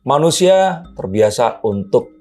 Manusia terbiasa untuk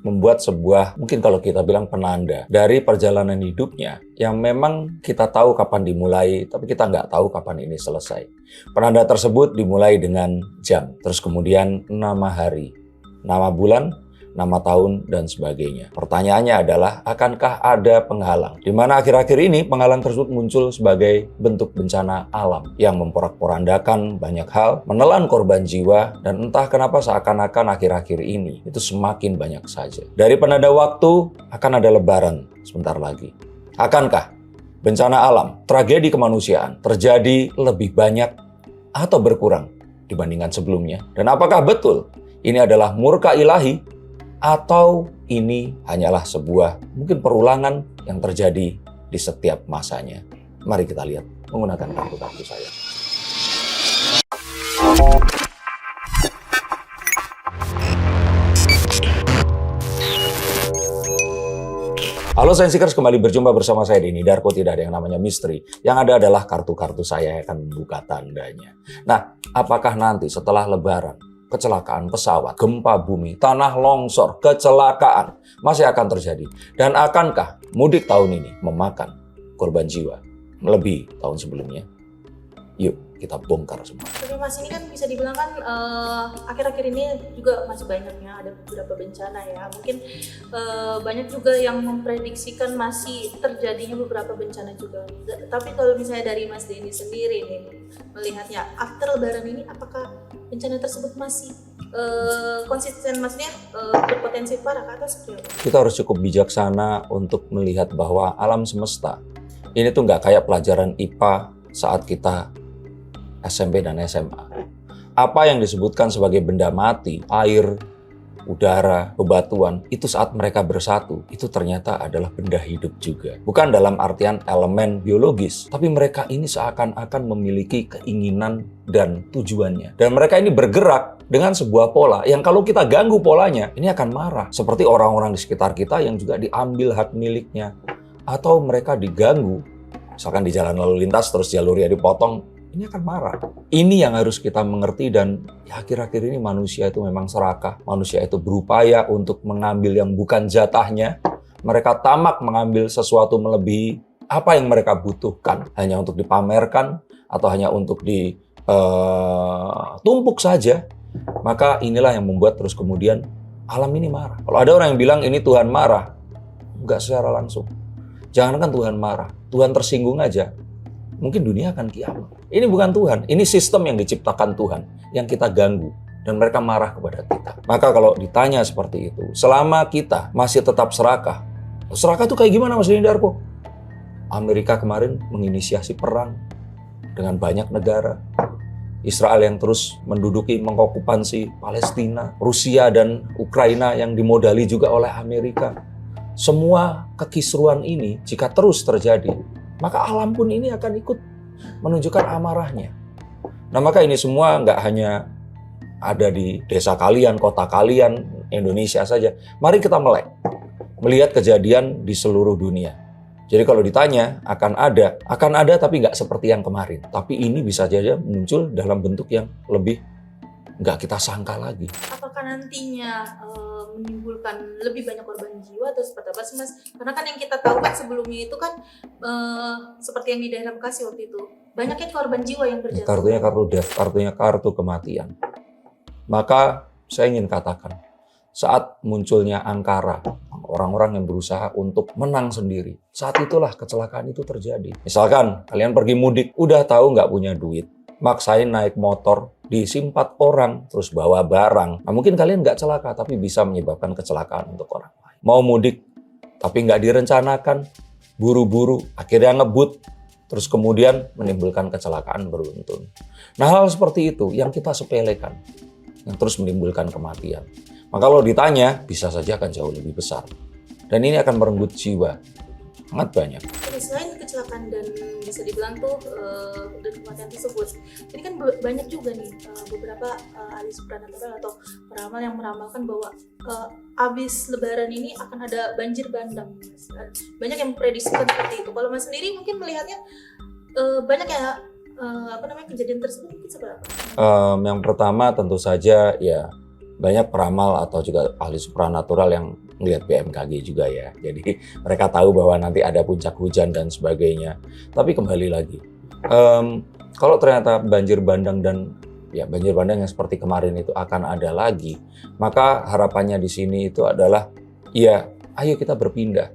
membuat sebuah, mungkin kalau kita bilang penanda dari perjalanan hidupnya yang memang kita tahu kapan dimulai, tapi kita nggak tahu kapan ini selesai. Penanda tersebut dimulai dengan jam, terus kemudian nama hari, nama bulan, nama tahun, dan sebagainya. Pertanyaannya adalah, akankah ada penghalang? Di mana akhir-akhir ini penghalang tersebut muncul sebagai bentuk bencana alam yang memporak-porandakan banyak hal, menelan korban jiwa, dan entah kenapa seakan-akan akhir-akhir ini itu semakin banyak saja. Dari penanda waktu, akan ada lebaran sebentar lagi. Akankah bencana alam, tragedi kemanusiaan terjadi lebih banyak atau berkurang dibandingkan sebelumnya? Dan apakah betul ini adalah murka ilahi, atau ini hanyalah sebuah mungkin perulangan yang terjadi di setiap masanya? Mari kita lihat menggunakan kartu-kartu saya. Halo Sensikers, kembali berjumpa bersama saya Denny Darko. Tidak ada yang namanya misteri. Yang ada adalah kartu-kartu saya yang akan membuka tandanya. Nah, apakah nanti setelah lebaran kecelakaan pesawat, gempa bumi, tanah longsor, kecelakaan masih akan terjadi? Dan akankah mudik tahun ini memakan korban jiwa melebihi tahun sebelumnya? Yuk kita bongkar semua. Tapi Mas, ini kan bisa dibilang kan akhir-akhir ini juga masih banyaknya ada beberapa bencana ya. Mungkin banyak juga yang memprediksikan masih terjadinya beberapa bencana juga. Tapi kalau misalnya dari Mas Denny sendiri nih melihatnya after lebaran ini, apakah bencana tersebut masih konsisten, maksudnya berpotensi parah atau seperti apa? Kita harus cukup bijaksana untuk melihat bahwa alam semesta ini tuh nggak kayak pelajaran IPA saat kita SMP dan SMA. Apa yang disebutkan sebagai benda mati, air, udara, bebatuan, itu saat mereka bersatu, itu ternyata adalah benda hidup juga. Bukan dalam artian elemen biologis, tapi mereka ini seakan-akan memiliki keinginan dan tujuannya. Dan mereka ini bergerak dengan sebuah pola yang kalau kita ganggu polanya, ini akan marah. Seperti orang-orang di sekitar kita yang juga diambil hak miliknya. Atau mereka diganggu, misalkan di jalan lalu lintas terus jalurnya dipotong, ini akan marah. Ini yang harus kita mengerti, dan akhir-akhir ini manusia itu memang serakah. Manusia itu berupaya untuk mengambil yang bukan jatahnya. Mereka tamak mengambil sesuatu melebihi apa yang mereka butuhkan. Hanya untuk dipamerkan atau hanya untuk ditumpuk saja. Maka inilah yang membuat terus kemudian alam ini marah. Kalau ada orang yang bilang ini Tuhan marah, enggak secara langsung. Jangankan Tuhan marah, Tuhan tersinggung aja, mungkin dunia akan kiamat. Ini bukan Tuhan, ini sistem yang diciptakan Tuhan, yang kita ganggu, dan mereka marah kepada kita. Maka kalau ditanya seperti itu, selama kita masih tetap serakah, serakah itu kayak gimana Mas Denny Darko? Amerika kemarin menginisiasi perang dengan banyak negara. Israel yang terus menduduki, mengokupansi Palestina. Rusia dan Ukraina yang dimodali juga oleh Amerika. Semua kekisruan ini jika terus terjadi, maka alam pun ini akan ikut menunjukkan amarahnya. Nah, maka ini semua nggak hanya ada di desa kalian, kota kalian, Indonesia saja. Mari kita melek, melihat kejadian di seluruh dunia. Jadi kalau ditanya akan ada tapi nggak seperti yang kemarin. Tapi ini bisa saja muncul dalam bentuk yang lebih nggak kita sangka lagi. Apakah nantinya menimbulkan lebih banyak korban jiwa atau seperti apa sih Mas? Karena kan yang kita tahu kan sebelumnya itu kan seperti yang di daerah Bekasi waktu itu, banyaknya korban jiwa yang berjatuhan. Kartunya kartu death, kartunya kartu kematian. Maka saya ingin katakan, saat munculnya angkara, orang-orang yang berusaha untuk menang sendiri, saat itulah kecelakaan itu terjadi. Misalkan kalian pergi mudik, udah tahu nggak punya duit, maksain naik motor, disimpat orang, terus bawa barang. Nah, mungkin kalian nggak celaka, tapi bisa menyebabkan kecelakaan untuk orang lain. Mau mudik, tapi nggak direncanakan, buru-buru, akhirnya ngebut, terus kemudian menimbulkan kecelakaan beruntun. Nah, hal seperti itu yang kita sepelekan, yang terus menimbulkan kematian. Maka kalau ditanya, bisa saja akan jauh lebih besar. Dan ini akan merenggut jiwa. Sangat banyak. Jadi selain kecelakaan dan bisa dibilang tuh dan kematian tersebut, ini kan banyak juga nih beberapa ahli supranatural atau peramal yang meramalkan bahwa abis lebaran ini akan ada banjir bandang. Banyak yang memprediksikan seperti itu. Kalau Mas sendiri mungkin melihatnya banyak ya kejadian tersebut mungkin seberapa? Yang pertama tentu saja ya banyak peramal atau juga ahli supranatural yang melihat BMKG juga ya. Jadi mereka tahu bahwa nanti ada puncak hujan dan sebagainya. Tapi kembali lagi, kalau ternyata banjir bandang dan banjir bandang yang seperti kemarin itu akan ada lagi, maka harapannya di sini itu adalah ayo kita berpindah.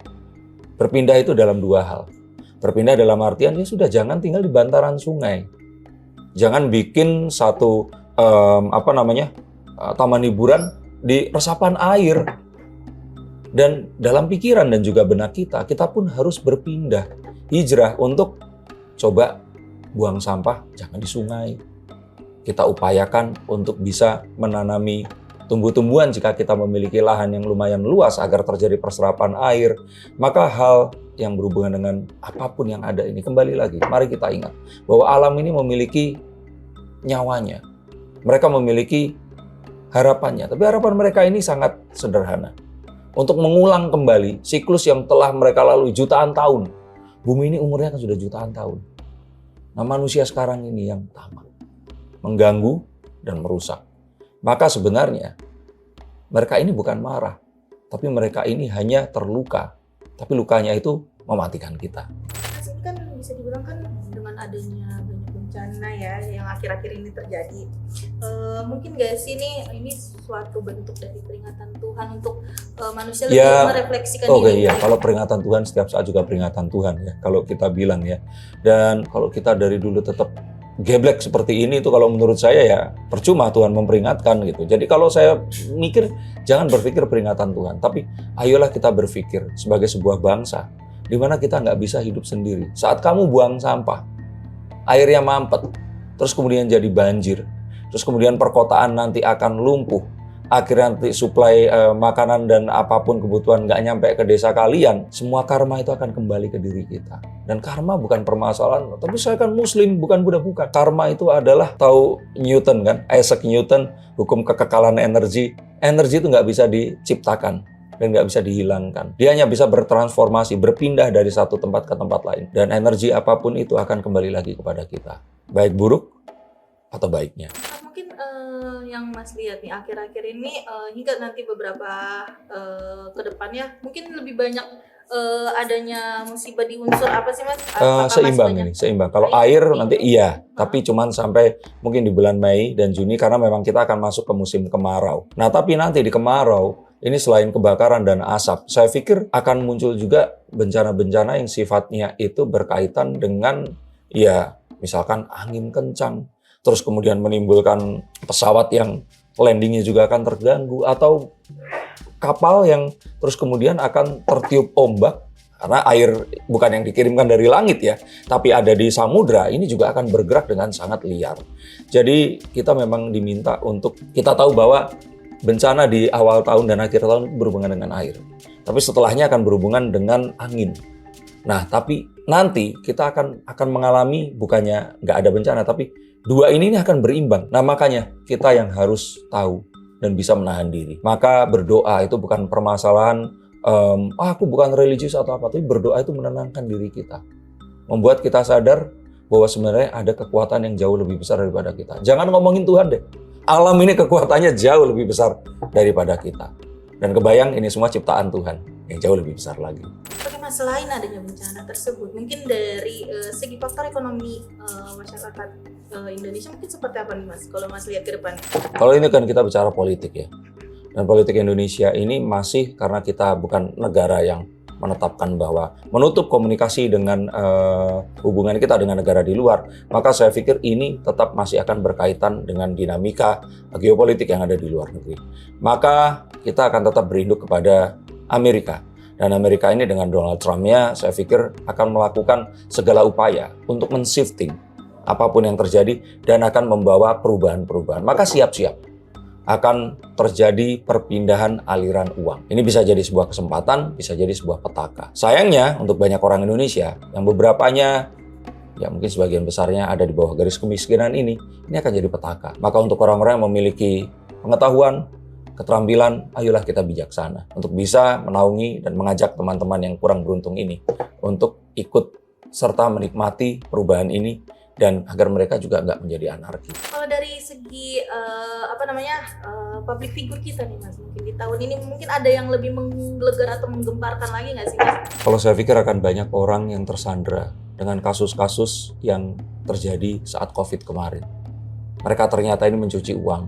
Berpindah itu dalam dua hal. Berpindah dalam artian sudah jangan tinggal di bantaran sungai. Jangan bikin satu taman hiburan di resapan air. Dan dalam pikiran dan juga benak kita pun harus berpindah, hijrah untuk coba buang sampah jangan di sungai. Kita upayakan untuk bisa menanami tumbuh-tumbuhan jika kita memiliki lahan yang lumayan luas agar terjadi perserapan air. Maka hal yang berhubungan dengan apapun yang ada ini, kembali lagi, mari kita ingat bahwa alam ini memiliki nyawanya. Mereka memiliki harapannya, tapi harapan mereka ini sangat sederhana. Untuk mengulang kembali siklus yang telah mereka lalui jutaan tahun. Bumi ini umurnya kan sudah jutaan tahun. Nah, manusia sekarang ini yang tamak, mengganggu dan merusak. Maka sebenarnya mereka ini bukan marah, tapi mereka ini hanya terluka. Tapi lukanya itu mematikan kita. Ini kan bisa dibilang kan dengan adanya banyak bencana ya yang akhir-akhir ini terjadi. Mungkin gak sih ini suatu bentuk dari peringatan Tuhan untuk manusia lebih merefleksikan diri. Iya, kalau peringatan Tuhan setiap saat juga peringatan Tuhan ya. Kalau kita bilang ya. Dan kalau kita dari dulu tetap geblek seperti ini itu kalau menurut saya ya percuma Tuhan memperingatkan gitu. Jadi kalau saya mikir jangan berpikir peringatan Tuhan, tapi ayolah kita berpikir sebagai sebuah bangsa di mana kita nggak bisa hidup sendiri. Saat kamu buang sampah, airnya mampet, terus kemudian jadi banjir, terus kemudian perkotaan nanti akan lumpuh, akhirnya nanti suplai makanan dan apapun kebutuhan nggak nyampe ke desa kalian, semua karma itu akan kembali ke diri kita. Dan karma bukan permasalahan, tapi saya kan muslim, bukan Buddha, bukan. Karma itu adalah, tahu Newton kan, Isaac Newton, hukum kekekalan energi. Energi itu nggak bisa diciptakan dan nggak bisa dihilangkan. Dia hanya bisa bertransformasi, berpindah dari satu tempat ke tempat lain. Dan energi apapun itu akan kembali lagi kepada kita. Baik buruk atau baiknya. Mungkin yang Mas lihat nih akhir-akhir ini hingga nanti beberapa ke depannya mungkin lebih banyak adanya musibah di unsur apa sih Mas? Seimbang ini, seimbang. Kalau air nanti tapi cuman sampai mungkin di bulan Mei dan Juni karena memang kita akan masuk ke musim kemarau. Nah, tapi nanti di kemarau ini selain kebakaran dan asap, saya pikir akan muncul juga bencana-bencana yang sifatnya itu berkaitan dengan misalkan angin kencang, terus kemudian menimbulkan pesawat yang landingnya juga akan terganggu, atau kapal yang terus kemudian akan tertiup ombak karena air bukan yang dikirimkan dari langit ya, tapi ada di samudra, ini juga akan bergerak dengan sangat liar. Jadi kita memang diminta untuk kita tahu bahwa bencana di awal tahun dan akhir tahun berhubungan dengan air. Tapi setelahnya akan berhubungan dengan angin. Nah, tapi nanti kita akan mengalami bukannya nggak ada bencana, tapi dua ini akan berimbang. Nah, makanya kita yang harus tahu dan bisa menahan diri. Maka berdoa itu bukan permasalahan, aku bukan religius atau apa, tapi berdoa itu menenangkan diri kita. Membuat kita sadar bahwa sebenarnya ada kekuatan yang jauh lebih besar daripada kita. Jangan ngomongin Tuhan deh. Alam ini kekuatannya jauh lebih besar daripada kita. Dan kebayang ini semua ciptaan Tuhan yang jauh lebih besar lagi. Oke Mas, selain adanya bencana tersebut, mungkin dari segi faktor ekonomi masyarakat Indonesia mungkin seperti apa nih Mas, kalau Mas lihat ke depannya? Kalau ini kan kita bicara politik ya. Dan politik Indonesia ini masih karena kita bukan negara yang menetapkan bahwa menutup komunikasi dengan hubungan kita dengan negara di luar, maka saya pikir ini tetap masih akan berkaitan dengan dinamika geopolitik yang ada di luar negeri. Maka kita akan tetap berinduk kepada Amerika. Dan Amerika ini dengan Donald Trump-nya, saya pikir akan melakukan segala upaya untuk men-shifting apapun yang terjadi dan akan membawa perubahan-perubahan. Maka siap-siap akan terjadi perpindahan aliran uang. Ini bisa jadi sebuah kesempatan, bisa jadi sebuah petaka. Sayangnya untuk banyak orang Indonesia yang beberapanya, ya mungkin sebagian besarnya ada di bawah garis kemiskinan ini akan jadi petaka. Maka untuk orang-orang yang memiliki pengetahuan, keterampilan, ayolah kita bijaksana untuk bisa menaungi dan mengajak teman-teman yang kurang beruntung ini untuk ikut serta menikmati perubahan ini dan agar mereka juga nggak menjadi anarki. Kalau dari segi public figure kita nih Mas, mungkin di tahun ini mungkin ada yang lebih menggelegar atau menggemparkan lagi nggak sih Mas? Kalau saya pikir akan banyak orang yang tersandra dengan kasus-kasus yang terjadi saat COVID kemarin. Mereka ternyata ini mencuci uang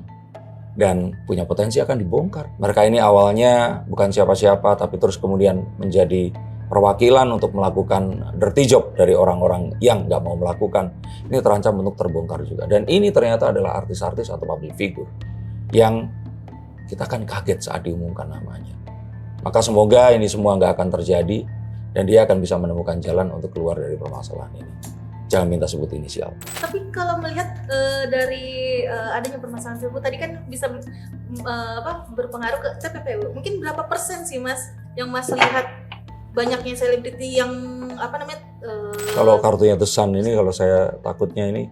dan punya potensi akan dibongkar. Mereka ini awalnya bukan siapa-siapa, tapi terus kemudian menjadi perwakilan untuk melakukan dirty job dari orang-orang yang nggak mau melakukan. Ini terancam untuk terbongkar juga. Dan ini ternyata adalah artis-artis atau public figure yang kita kan kaget saat diumumkan namanya. Maka semoga ini semua nggak akan terjadi dan dia akan bisa menemukan jalan untuk keluar dari permasalahan ini. Jangan minta sebut inisial. Tapi kalau melihat dari adanya permasalahan tersebut tadi kan bisa berpengaruh ke TPPU. Mungkin berapa persen sih Mas yang Mas lihat banyaknya selebriti yang Kalau kartunya The Sun ini, kalau saya takutnya ini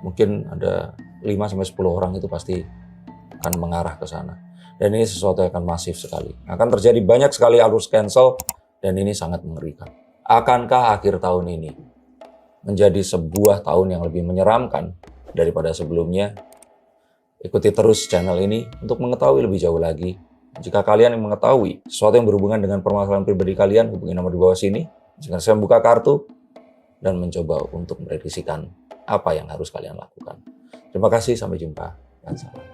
mungkin ada 5-10 orang itu pasti akan mengarah ke sana. Dan ini sesuatu yang akan masif sekali. Akan terjadi banyak sekali arus cancel dan ini sangat mengerikan. Akankah akhir tahun ini menjadi sebuah tahun yang lebih menyeramkan daripada sebelumnya? Ikuti terus channel ini untuk mengetahui lebih jauh lagi. Jika kalian yang mengetahui sesuatu yang berhubungan dengan permasalahan pribadi kalian, hubungi nomor di bawah sini. Jika saya membuka kartu dan mencoba untuk memprediksikan apa yang harus kalian lakukan. Terima kasih, sampai jumpa dan salam.